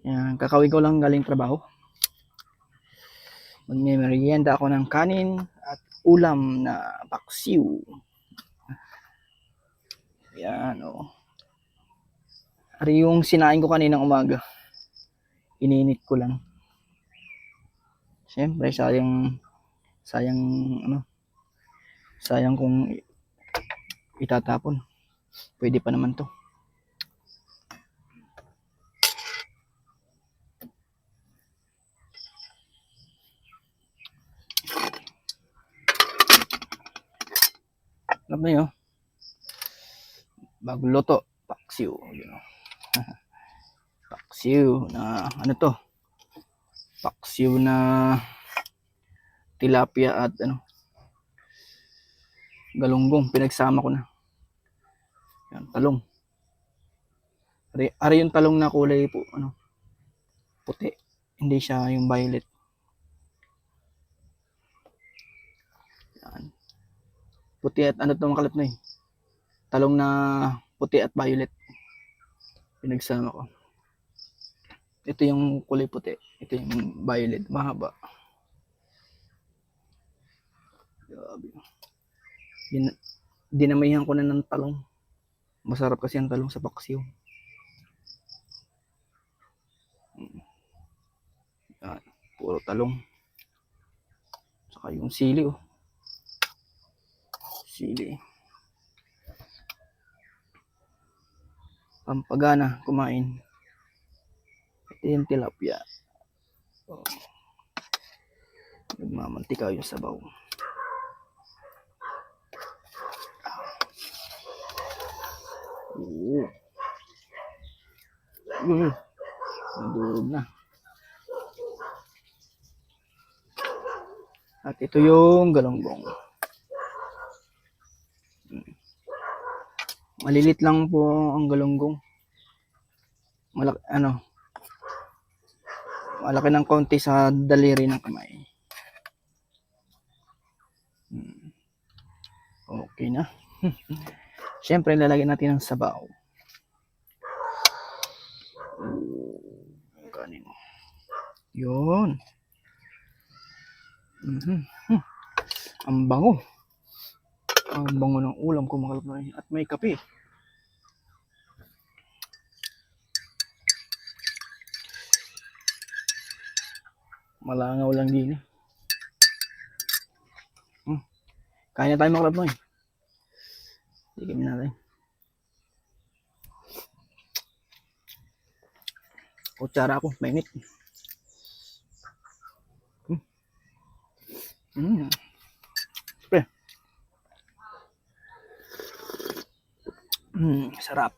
Yan, kakauwi ko lang galing trabaho. Magme-merienda ako ng kanin at ulam na paksiw. Yan, oh. Ari yung sinain ko kaninang umaga. Ininit ko lang. Siyempre, sayang kung itatapon. Pwede pa naman to. Alam na yun. Bago luto, paksiw. Paksiw na, ano to? Paksiw na tilapia at galunggong. Pinagsama ko na. Yan, talong. Ari yung talong na kulay po, puti. Hindi siya yung violet. Yan. Puti at ano itong makalat na eh. Talong na puti at violet. Pinagsama ko. Ito yung kulay puti. Ito yung violet. Mahaba. Dinamihan ko na ng talong. Masarap kasi ang talong sa paksiw. Yan. Puro talong. Saka yung sili oh. Sili. Pampagana kumain. Ito yung tilapia. Oh. Nagmamantika yung sabaw. Oo. Nadurog na. At ito yung galunggong. Malilit lang po ang galunggong. Malaki ng konti sa daliri ng kamay. Okay na. Siyempre, lalagyan natin ng sabaw. Kanin. Yun. Ang bango. Ang bango ng ulam ko mga kalapnoy. At may kape. Malangaw lang din. Kaya na tayo mga kalapnoy. Tigim natin. Kutsara ako, mainit. Pre. Sarap.